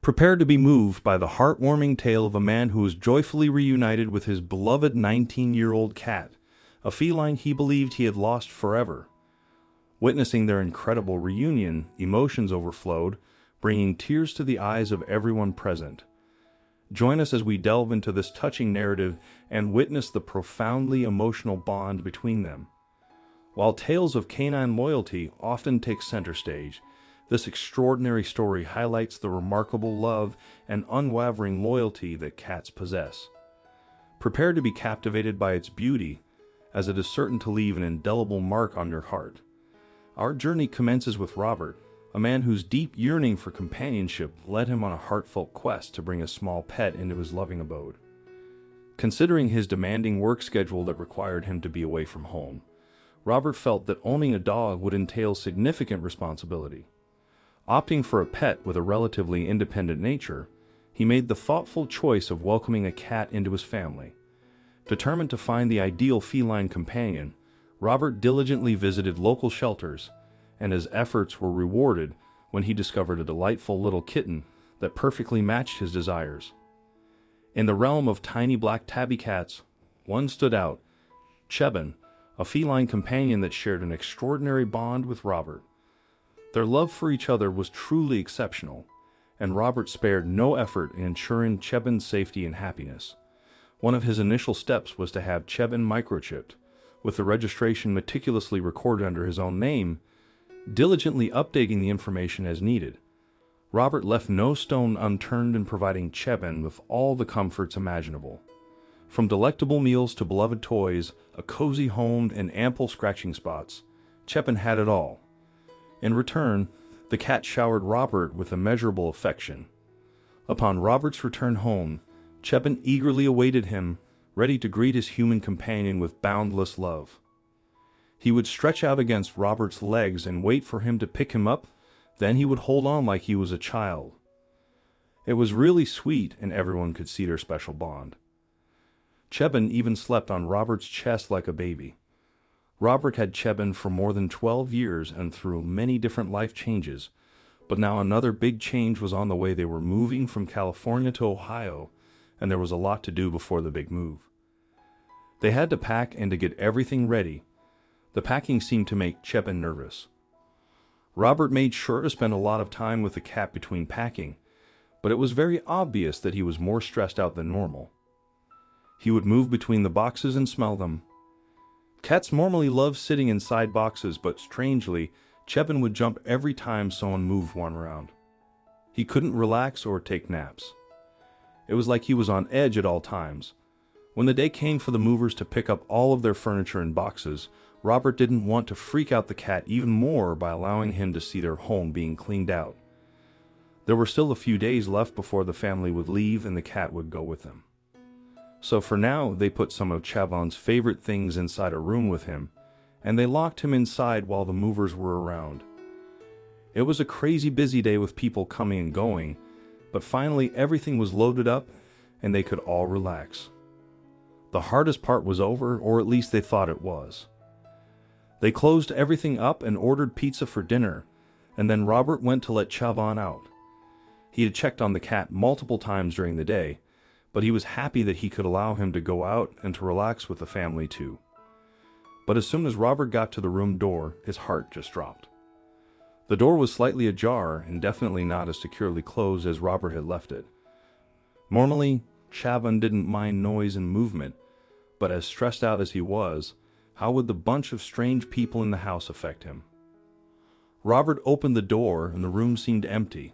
Prepare to be moved by the heartwarming tale of a man who was joyfully reunited with his beloved 19-year-old cat, a feline he believed he had lost forever. Witnessing their incredible reunion, emotions overflowed, bringing tears to the eyes of everyone present. Join us as we delve into this touching narrative and witness the profoundly emotional bond between them. While tales of canine loyalty often take center stage, this extraordinary story highlights the remarkable love and unwavering loyalty that cats possess. Prepare to be captivated by its beauty, as it is certain to leave an indelible mark on your heart. Our journey commences with Robert, a man whose deep yearning for companionship led him on a heartfelt quest to bring a small pet into his loving abode. Considering his demanding work schedule that required him to be away from home, Robert felt that owning a dog would entail significant responsibility. Opting for a pet with a relatively independent nature, he made the thoughtful choice of welcoming a cat into his family. Determined to find the ideal feline companion, Robert diligently visited local shelters, and his efforts were rewarded when he discovered a delightful little kitten that perfectly matched his desires. In the realm of tiny black tabby cats, one stood out, Chebin, a feline companion that shared an extraordinary bond with Robert. Their love for each other was truly exceptional, and Robert spared no effort in ensuring Chebin's safety and happiness. One of his initial steps was to have Chebin microchipped, with the registration meticulously recorded under his own name, diligently updating the information as needed. Robert left no stone unturned in providing Chebin with all the comforts imaginable. From delectable meals to beloved toys, a cozy home, and ample scratching spots, Chebin had it all. In return, the cat showered Robert with immeasurable affection. Upon Robert's return home, Chebin eagerly awaited him, ready to greet his human companion with boundless love. He would stretch out against Robert's legs and wait for him to pick him up, then he would hold on like he was a child. It was really sweet, and everyone could see their special bond. Chebin even slept on Robert's chest like a baby. Robert had Chebin for more than 12 years and through many different life changes, but now another big change was on the way. They were moving from California to Ohio, and there was a lot to do before the big move. They had to pack and to get everything ready. The packing seemed to make Chebin nervous. Robert made sure to spend a lot of time with the cat between packing, but it was very obvious that he was more stressed out than normal. He would move between the boxes and smell them. Cats normally love sitting inside boxes, but strangely, Chebin would jump every time someone moved one around. He couldn't relax or take naps. It was like he was on edge at all times. When the day came for the movers to pick up all of their furniture in boxes, Robert didn't want to freak out the cat even more by allowing him to see their home being cleaned out. There were still a few days left before the family would leave and the cat would go with them. So for now, they put some of Chebin's favorite things inside a room with him, and they locked him inside while the movers were around. It was a crazy busy day with people coming and going, but finally everything was loaded up and they could all relax. The hardest part was over, or at least they thought it was. They closed everything up and ordered pizza for dinner, and then Robert went to let Chebin out. He had checked on the cat multiple times during the day, but he was happy that he could allow him to go out and to relax with the family too. But as soon as Robert got to the room door, his heart just dropped. The door was slightly ajar and definitely not as securely closed as Robert had left it. Normally, Chebin didn't mind noise and movement, but as stressed out as he was, how would the bunch of strange people in the house affect him? Robert opened the door and the room seemed empty.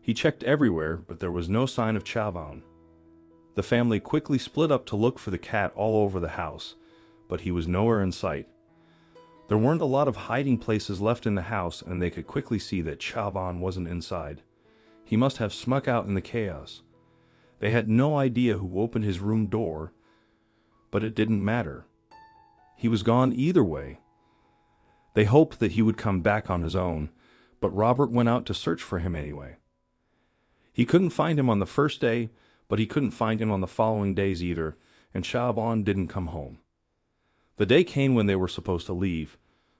He checked everywhere, but there was no sign of Chebin. The family quickly split up to look for the cat all over the house, but he was nowhere in sight. There weren't a lot of hiding places left in the house, and they could quickly see that Chebin wasn't inside. He must have snuck out in the chaos. They had no idea who opened his room door, but it didn't matter. He was gone either way. They hoped that he would come back on his own, but Robert went out to search for him anyway. He couldn't find him on the first day, but he couldn't find him on the following days either, and Chebin didn't come home. The day came when they were supposed to leave,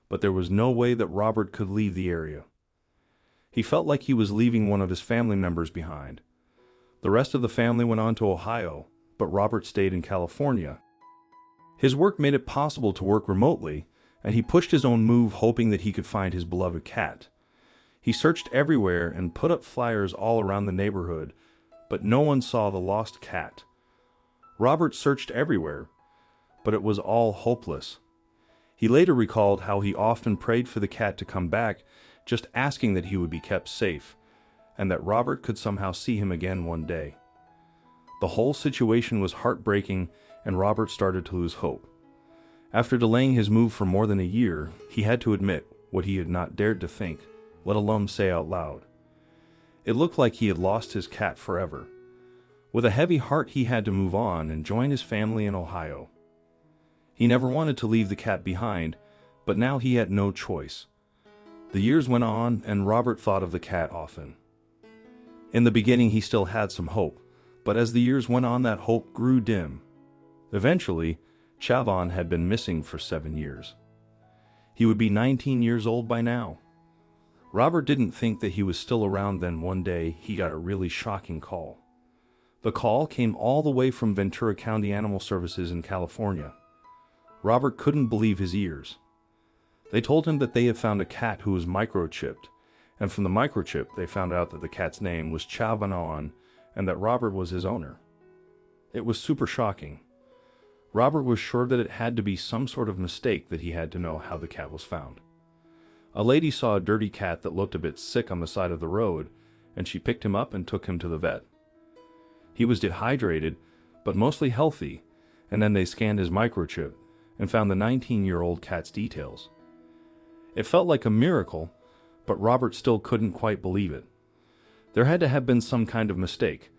but there was no way that Robert could leave the area. He felt like he was leaving one of his family members behind. The rest of the family went on to Ohio, but Robert stayed in California. His work made it possible to work remotely, and he pushed his own move hoping that he could find his beloved cat. He searched everywhere and put up flyers all around the neighborhood, but no one saw the lost cat. Robert searched everywhere, but it was all hopeless. He later recalled how he often prayed for the cat to come back, just asking that he would be kept safe, and that Robert could somehow see him again one day. The whole situation was heartbreaking, and Robert started to lose hope. After delaying his move for more than a year, he had to admit what he had not dared to think, let alone say out loud. It looked like he had lost his cat forever. With a heavy heart, he had to move on and join his family in Ohio. He never wanted to leave the cat behind, but now he had no choice. The years went on, and Robert thought of the cat often. In the beginning, he still had some hope, but as the years went on, that hope grew dim. Eventually, Chavon had been missing for 7 years. He would be 19 years old by now. Robert didn't think that he was still around. Then one day, he got a really shocking call. The call came all the way from Ventura County Animal Services in California. Robert couldn't believe his ears. They told him that they had found a cat who was microchipped, and from the microchip they found out that the cat's name was Chavon and that Robert was his owner. It was super shocking. Robert was sure that it had to be some sort of mistake, that he had to know how the cat was found. A lady saw a dirty cat that looked a bit sick on the side of the road, and she picked him up and took him to the vet. He was dehydrated, but mostly healthy, and then they scanned his microchip and found the 19-year-old cat's details. It felt like a miracle, but Robert still couldn't quite believe it. There had to have been some kind of mistake,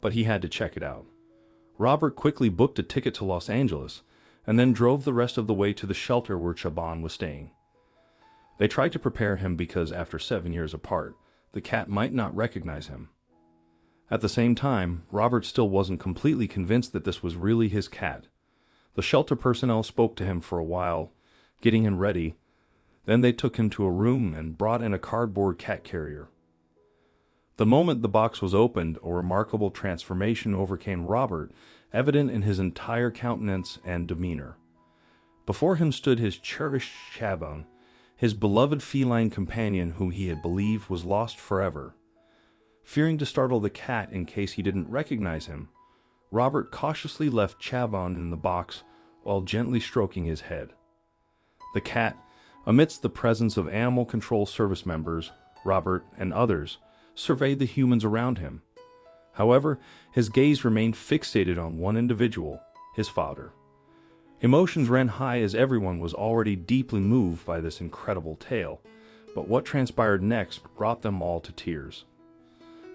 but he had to check it out. Robert quickly booked a ticket to Los Angeles and then drove the rest of the way to the shelter where Chavon was staying. They tried to prepare him because after 7 years apart, the cat might not recognize him. At the same time, Robert still wasn't completely convinced that this was really his cat. The shelter personnel spoke to him for a while, getting him ready. Then they took him to a room and brought in a cardboard cat carrier. The moment the box was opened, a remarkable transformation overcame Robert, evident in his entire countenance and demeanor. Before him stood his cherished Chavon, his beloved feline companion whom he had believed was lost forever. Fearing to startle the cat in case he didn't recognize him, Robert cautiously left Chavon in the box while gently stroking his head. The cat, amidst the presence of animal control service members, Robert, and others, surveyed the humans around him. However, his gaze remained fixated on one individual, his father. Emotions ran high as everyone was already deeply moved by this incredible tale, but what transpired next brought them all to tears.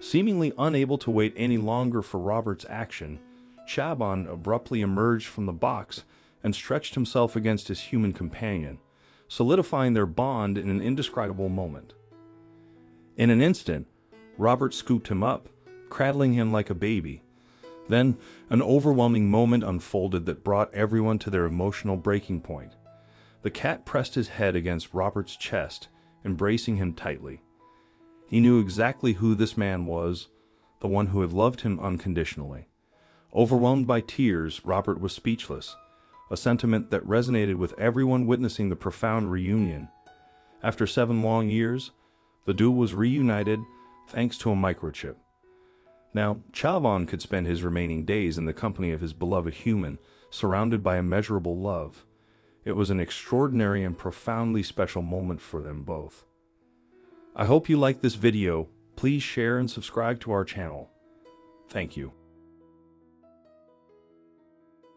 Seemingly unable to wait any longer for Robert's action, Chavon abruptly emerged from the box and stretched himself against his human companion, solidifying their bond in an indescribable moment. In an instant, Robert scooped him up, cradling him like a baby. Then, an overwhelming moment unfolded that brought everyone to their emotional breaking point. The cat pressed his head against Robert's chest, embracing him tightly. He knew exactly who this man was, the one who had loved him unconditionally. Overwhelmed by tears, Robert was speechless, a sentiment that resonated with everyone witnessing the profound reunion. After 7 long years, the duo was reunited thanks to a microchip. Now, Chavon could spend his remaining days in the company of his beloved human, surrounded by immeasurable love. It was an extraordinary and profoundly special moment for them both. I hope you liked this video. Please share and subscribe to our channel. Thank you.